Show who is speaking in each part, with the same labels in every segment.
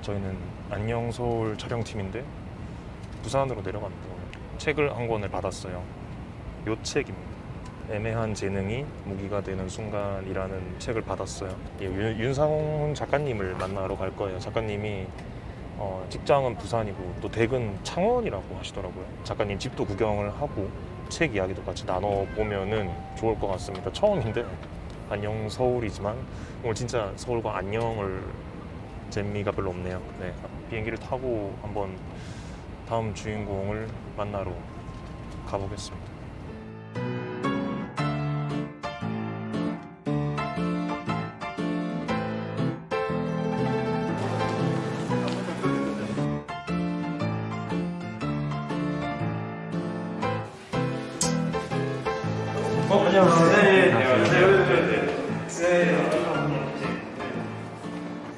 Speaker 1: 저희는 안녕 서울 촬영팀인데 부산으로 내려갑니다. 책을 한 권을 받았어요. 요 책입니다. 애매한 재능이 무기가 되는 순간이라는 책을 받았어요. 윤상훈 작가님을 만나러 갈 거예요. 작가님이 직장은 부산이고 또 댁은 창원이라고 하시더라고요. 작가님 집도 구경을 하고 책 이야기도 같이 나눠보면은 좋을 것 같습니다. 처음인데 안녕 서울이지만 오늘 진짜 서울과 안녕을 재미가 별로 없네요. 네, 비행기를 타고 한번 다음 주인공을 만나러 가보겠습니다.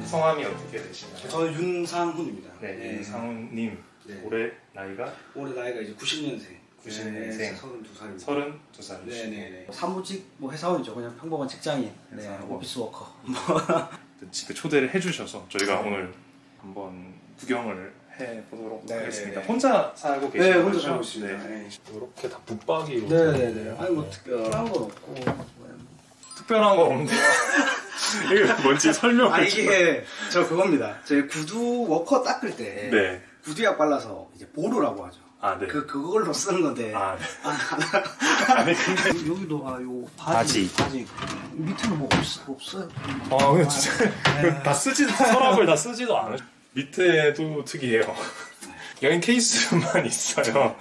Speaker 1: 성함이 어떻게 되시나요?
Speaker 2: 저는 윤상훈입니다.
Speaker 1: 네, 윤상훈님.
Speaker 2: 네.
Speaker 1: 올해 나이가?
Speaker 2: 올해 나이가 이제 90년생.
Speaker 1: 90년생.
Speaker 2: 네, 32살입니다.
Speaker 1: 32살이시죠?
Speaker 2: 네네네. 사무직 뭐 회사원이죠. 그냥 평범한 직장인. 네,
Speaker 1: 회사원.
Speaker 2: 오피스 워커.
Speaker 1: 집에 초대를 해주셔서 저희가 오늘 한번 구경을 해보도록
Speaker 2: 네,
Speaker 1: 하겠습니다.
Speaker 2: 네.
Speaker 1: 혼자 살고
Speaker 2: 네,
Speaker 1: 계시는
Speaker 2: 혼자
Speaker 1: 거죠?
Speaker 2: 살고 있습니다.
Speaker 1: 네.
Speaker 2: 네.
Speaker 1: 이렇게 다 붙박이로.
Speaker 2: 네네네. 아니 뭐 특별한 건 없고.
Speaker 1: 특별한 건 없는데 이게 뭔지 설명을
Speaker 2: 아 이게 저 그겁니다. 제 구두 워커 닦을 때
Speaker 1: 네.
Speaker 2: 구두약 발라서 이제 보루라고 하죠.
Speaker 1: 아, 네.
Speaker 2: 그걸로 쓰는 건데.
Speaker 1: 아, 네.
Speaker 2: 아니 근데 여기도 요 바지 밑에는 뭐 없어요.
Speaker 1: 아, 근데 진짜 이거 다 쓰지도 서랍을 다 쓰지도 않아요. 밑에도 특이해요. 여긴 케이스만 있어요.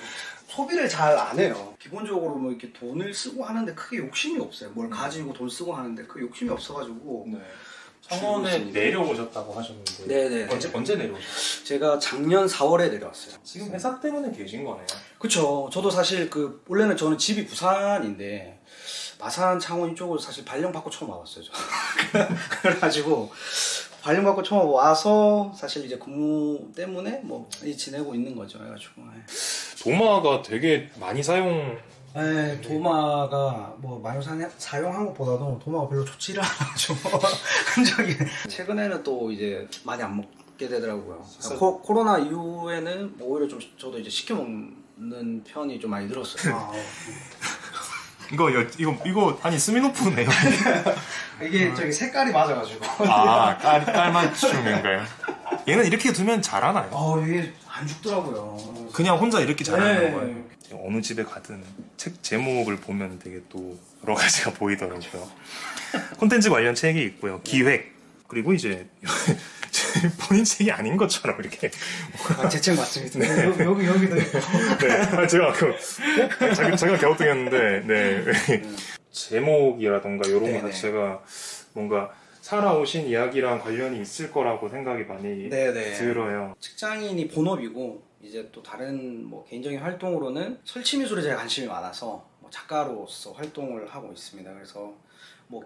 Speaker 2: 소비를 잘 안 해요. 기본적으로 뭐 이렇게 돈을 쓰고 하는데 크게 욕심이 없어요. 뭘 가지고 돈 쓰고 하는데 그 욕심이 없어가지고.
Speaker 1: 네. 창원에 내려오셨다고 하셨는데.
Speaker 2: 네네.
Speaker 1: 언제 내려오셨어요?
Speaker 2: 제가 작년 4월에 내려왔어요.
Speaker 1: 지금 회사 때문에 계신 거네요.
Speaker 2: 그쵸. 저도 사실 원래는 저는 집이 부산인데 마산 창원 이쪽으로 사실 발령받고 처음 와봤어요. 그래가지고 발령받고 처음 와서 사실 이제 근무 때문에 뭐 지내고 있는 거죠. 해가지고.
Speaker 1: 도마가 되게 많이 사용.
Speaker 2: 네, 도마가 뭐 많이 사용한 것보다도 도마가 별로 좋지를 않아가지고 흔적이 최근에는 또 이제 많이 안 먹게 되더라고요. 코로나 이후에는 오히려 좀 저도 이제 시켜 먹는 편이 좀 많이 늘었어요.
Speaker 1: 이거 아니 스미노프네요.
Speaker 2: 이게 저기 색깔이 맞아가지고.
Speaker 1: 아, 깔맞춤인가요? 얘는 이렇게 두면 자라나요?
Speaker 2: 이게 안 죽더라고요.
Speaker 1: 그냥 혼자 이렇게 자라는
Speaker 2: 네.
Speaker 1: 거예요. 어느 집에 가든 책 제목을 보면 되게 또 여러 가지가 보이더라고요. 콘텐츠 관련 책이 있고요. 기획, 그리고 이제 본인 책이 아닌 것처럼 이렇게.
Speaker 2: 제 책 맞습니다. 네. 여기도 있고.
Speaker 1: 네, 제가 갸우뚱했는데, 네. 제목이라던가 이런 거
Speaker 2: 네네.
Speaker 1: 자체가 뭔가 살아오신 이야기랑 관련이 있을 거라고 생각이 많이
Speaker 2: 네네.
Speaker 1: 들어요.
Speaker 2: 직장인이 본업이고 이제 또 다른 뭐 개인적인 활동으로는 설치 미술에 제가 관심이 많아서 뭐 작가로서 활동을 하고 있습니다. 그래서 뭐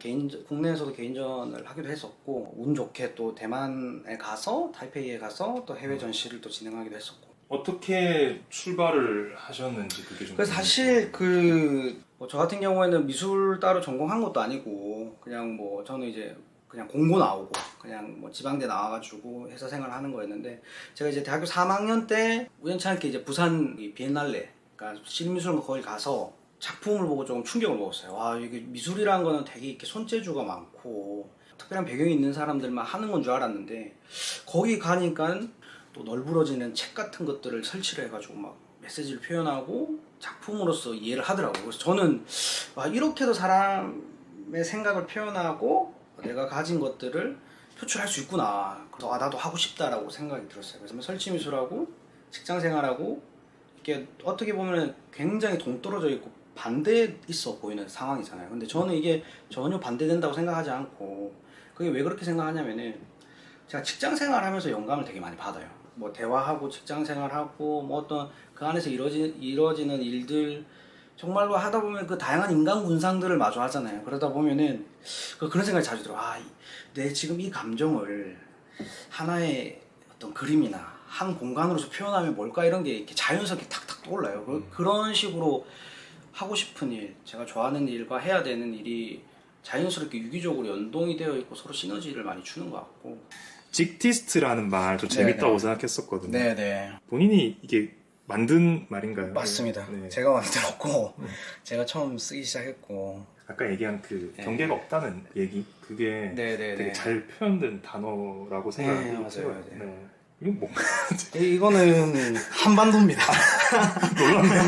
Speaker 2: 국내에서도 개인전을 하기도 했었고 운 좋게 또 대만에 가서 타이페이에 가서 또 해외 전시를 또 진행하기도 했었고.
Speaker 1: 어떻게 출발을 하셨는지 그게 좀.
Speaker 2: 그래서 사실 뭐 저 같은 경우에는 미술 따로 전공한 것도 아니고 그냥 뭐 저는 이제 그냥 공고 나오고 그냥 뭐 지방대 나와가지고 회사 생활하는 거였는데 제가 이제 대학교 3학년 때 우연찮게 이제 부산 비엔날레 그러니까 시민미술관 거기 가서 작품을 보고 조금 충격을 먹었어요. 와 이게 미술이라는 거는 되게 이렇게 손재주가 많고 특별한 배경이 있는 사람들만 하는 건 줄 알았는데 거기 가니까 또 널브러지는 책 같은 것들을 설치를 해가지고 막 메시지를 표현하고 작품으로서 이해를 하더라고요. 그래서 저는 와 이렇게도 사람의 생각을 표현하고 내가 가진 것들을 표출할 수 있구나. 그래서 나도 하고 싶다라고 생각이 들었어요. 그래서 설치미술하고 직장생활하고 이게 어떻게 보면 굉장히 동떨어져 있고 반대에 있어 보이는 상황이잖아요. 근데 저는 이게 전혀 반대된다고 생각하지 않고 그게 왜 그렇게 생각하냐면은 제가 직장생활하면서 영감을 되게 많이 받아요. 뭐 대화하고 직장생활하고 뭐 어떤 그 안에서 이루어지는 일들 정말로 하다 보면 그 다양한 인간 군상들을 마주하잖아요. 그러다 보면은 그런 생각이 자주 들어요. 내 지금 이 감정을 하나의 어떤 그림이나 한 공간으로서 표현하면 뭘까 이런 게 이렇게 자연스럽게 탁탁 떠올라요. 그런 식으로 하고 싶은 일, 제가 좋아하는 일과 해야 되는 일이 자연스럽게 유기적으로 연동이 되어 있고 서로 시너지를 많이 주는 것 같고.
Speaker 1: 직티스트라는 말 좀 재밌다고 생각했었거든요.
Speaker 2: 네네.
Speaker 1: 본인이 이게 만든 말인가요?
Speaker 2: 맞습니다.
Speaker 1: 네.
Speaker 2: 제가 만들었고 제가 처음 쓰기 시작했고.
Speaker 1: 아까 얘기한 그
Speaker 2: 네.
Speaker 1: 경계가 없다는 얘기 그게
Speaker 2: 네네네.
Speaker 1: 되게 잘 표현된 단어라고 생각이
Speaker 2: 맞아요,
Speaker 1: 들어요.
Speaker 2: 맞아요.
Speaker 1: 네. 이거 뭔가
Speaker 2: 이거는 한반도입니다.
Speaker 1: 놀랍네요.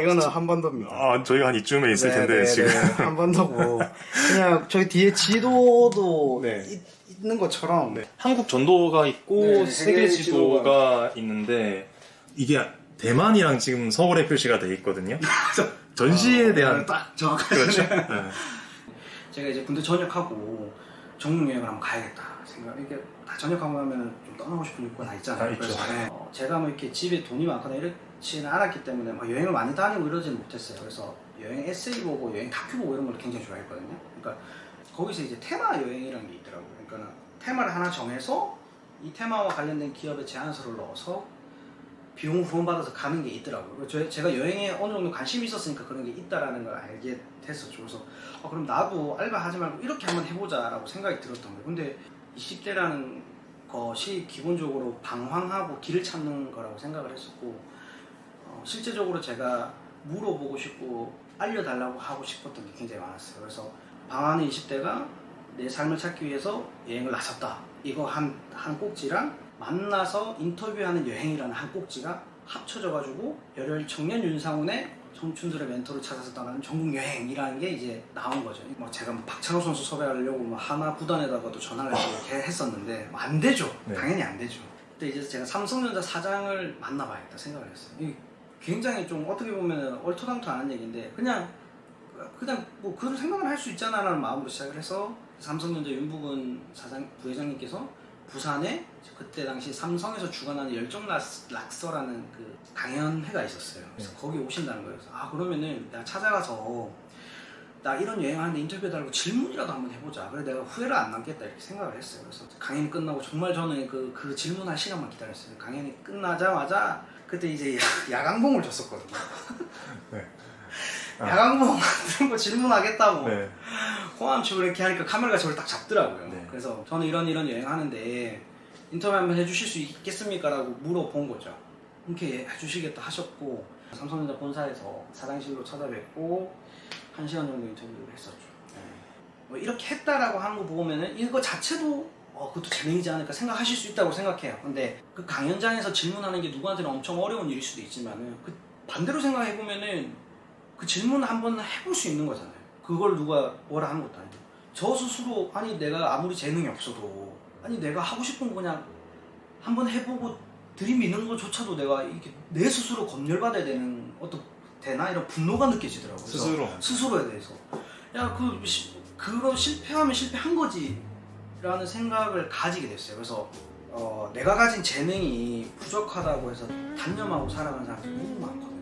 Speaker 2: 이거는 한반도입니다.
Speaker 1: 저희가 한 이쯤에 있을
Speaker 2: 네,
Speaker 1: 텐데
Speaker 2: 네,
Speaker 1: 지금.
Speaker 2: 네, 한반도고 그냥 저기 뒤에 지도도
Speaker 1: 네.
Speaker 2: 있는 것처럼
Speaker 1: 네. 한국 전도가 있고
Speaker 2: 네,
Speaker 1: 세계
Speaker 2: 세계
Speaker 1: 지도가 있는데 이게 대만이랑 지금 서울에 표시가 돼 있거든요. 전시에 대한
Speaker 2: 딱 정확하게
Speaker 1: 그렇죠. 네.
Speaker 2: 제가 이제 군대 전역하고 전국 여행을 한번 가야겠다 생각. 이렇게 다 전역하고 나면은 좀 떠나고 싶은 욕구가 다 있잖아요.
Speaker 1: 다 있죠.
Speaker 2: 그래서 제가 뭐 이렇게 집에 돈이 많거나 이렇지는 않았기 때문에 막 여행을 많이 다니고 이러지는 못했어요. 그래서 여행 에세이 보고 여행 다큐 보고 이런 걸 굉장히 좋아했거든요. 그러니까 거기서 이제 테마 여행이라는 게 있더라고요. 그러니까 테마를 하나 정해서 이 테마와 관련된 기업의 제안서를 넣어서 비용을 후원받아서 가는 게 있더라고요. 제가 여행에 어느 정도 관심이 있었으니까 그런 게 있다라는 걸 알게 됐었죠. 그래서 그럼 나도 알바하지 말고 이렇게 한번 해보자라고 생각이 들었던 거예요. 근데 20대라는 것이 기본적으로 방황하고 길을 찾는 거라고 생각을 했었고 실제적으로 제가 물어보고 싶고 알려달라고 하고 싶었던 게 굉장히 많았어요. 그래서 방황하는 20대가 내 삶을 찾기 위해서 여행을 나섰다. 이거 한 꼭지랑 만나서 인터뷰하는 여행이라는 한 꼭지가 합쳐져가지고 열혈 청년 윤상훈의 청춘들의 멘토를 찾아서 떠나는 전국 여행이라는 게 이제 나온 거죠. 제가 박찬호 선수 섭외하려고 하나 구단에다가도 전화를 해서 이렇게 했었는데 안 되죠.
Speaker 1: 네.
Speaker 2: 당연히 안 되죠. 그때 이제 제가 삼성전자 사장을 만나봐야겠다 생각을 했어요. 굉장히 좀 어떻게 보면 얼토당토하는 얘기인데 그냥 뭐 그런 생각을 할 수 있잖아라는 마음으로 시작을 해서 삼성전자 윤부근 부회장님께서 부산에 그때 당시 삼성에서 주관하는 열정 락서라는 그 강연회가 있었어요. 그래서 거기 오신다는 거예요. 그래서 그러면은 내가 찾아가서 나 이런 여행하는데 인터뷰해달라고 질문이라도 한번 해보자. 그래 내가 후회를 안 남겠다 이렇게 생각을 했어요. 그래서 강연이 끝나고 정말 저는 그 질문할 시간만 기다렸어요. 강연이 끝나자마자 그때 이제 야광봉을 줬었거든요.
Speaker 1: 네.
Speaker 2: 야광봉 같은 거 질문하겠다고
Speaker 1: 네.
Speaker 2: 호암치고 이렇게 하니까 카메라가 저를 딱 잡더라고요.
Speaker 1: 네.
Speaker 2: 그래서 저는 이런 여행하는데 인터뷰 한번 해주실 수 있겠습니까? 라고 물어본 거죠. 이렇게 해주시겠다 하셨고 삼성전자 본사에서 사장실로 찾아뵙고 1시간 정도 인터뷰를 했었죠. 네. 뭐 이렇게 했다라고 하는 거 보면은 이거 자체도 그것도 재능이지 않을까 생각하실 수 있다고 생각해요. 근데 그 강연장에서 질문하는 게 누구한테는 엄청 어려운 일일 수도 있지만은 그 반대로 생각해보면은 그 질문을 한번 해볼 수 있는 거잖아요. 그걸 누가 뭐라 하는 것도 아니고 저 스스로 내가 아무리 재능이 없어도 내가 하고 싶은 거 그냥 한번 해보고 들이미는 것조차도 내가 이렇게 내 스스로 검열받아야 되나 이런 분노가 느껴지더라고요. 스스로에 대해서 그거 실패하면 실패한 거지 라는 생각을 가지게 됐어요. 그래서 내가 가진 재능이 부족하다고 해서 단념하고 살아가는 사람들이 너무 많거든요.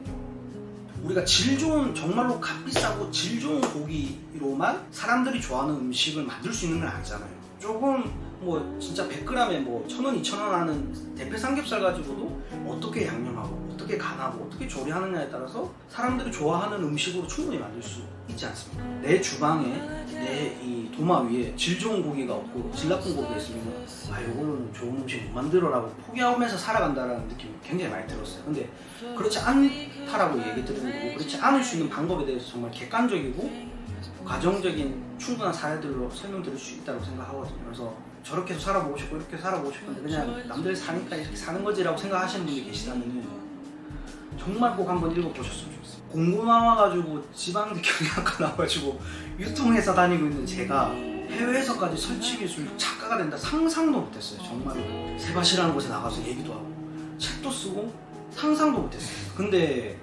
Speaker 2: 우리가 정말로 값비싸고 질 좋은 고기로만 사람들이 좋아하는 음식을 만들 수 있는 건 아니잖아요. 조금 진짜 100g에 1,000원, 2,000원 하는 대패 삼겹살 가지고도 어떻게 양념하고 어떻게 간하고 어떻게 조리하느냐에 따라서 사람들이 좋아하는 음식으로 충분히 만들 수 있지 않습니까? 내 주방에 내 이 도마 위에 질 좋은 고기가 없고 질 나쁜 고기가 있으면 이걸로는 좋은 음식 못 만들어라고 포기하면서 살아간다라는 느낌이 굉장히 많이 들었어요. 근데 그렇지 않다라고 얘기 드리는 거고 그렇지 않을 수 있는 방법에 대해서 정말 객관적이고 가정적인 충분한 사례들로 설명드릴 수 있다고 생각하거든요. 그래서 저렇게 해서 살아보고 싶고 이렇게 살아보고 싶은데 그냥 남들 사니까 이렇게 사는 거지라고 생각하시는 분이 계시다면 정말 꼭 한번 읽어보셨으면 좋겠어요. 공고 나와가지고 지방대경영학과 나와가지고 유통회사 다니고 있는 제가 해외에서까지 설치기술 작가가 된다 상상도 못했어요. 정말로 세바시라는 곳에 나가서 얘기도 하고 책도 쓰고 상상도 못했어요. 근데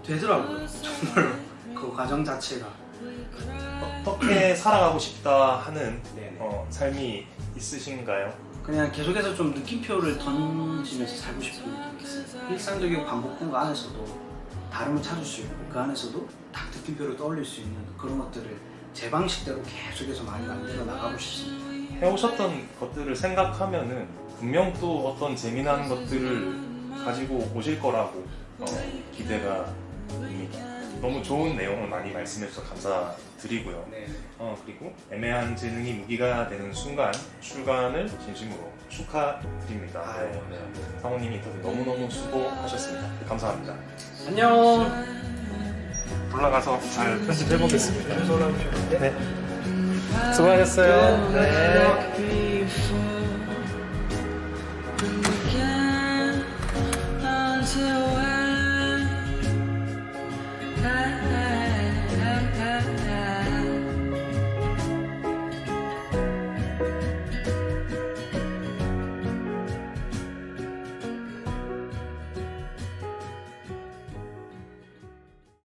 Speaker 2: 되더라고요. 정말로 그 과정 자체가.
Speaker 1: 어떻게 살아가고 싶다 하는
Speaker 2: 네네.
Speaker 1: 삶이 있으신가요?
Speaker 2: 그냥 계속해서 좀 느낌표를 던지면서 살고 싶은 느낌이 있어요. 일상적이고 반복된 거 안에서도 다름을 찾을 수 있고 그 안에서도 딱 느낌표를 떠올릴 수 있는 그런 것들을 제 방식대로 계속해서 많이 만들어 나가고 싶습니다.
Speaker 1: 해오셨던 것들을 생각하면은 분명 또 어떤 재미난 것들을 가지고 오실 거라고 기대가 됩니다. 너무 좋은 내용을 많이 말씀해 주셔서 감사드리고요.
Speaker 2: 네.
Speaker 1: 그리고 애매한 재능이 무기가 되는 순간 출간을 진심으로 축하드립니다.
Speaker 2: 아유,
Speaker 1: 네. 상호님 인터뷰 너무너무 수고하셨습니다. 감사합니다.
Speaker 2: 안녕.
Speaker 1: 올라가서 잘 편집해 보겠습니다.
Speaker 2: 올라오셨는데.
Speaker 1: 네. 수고하셨어요. 네.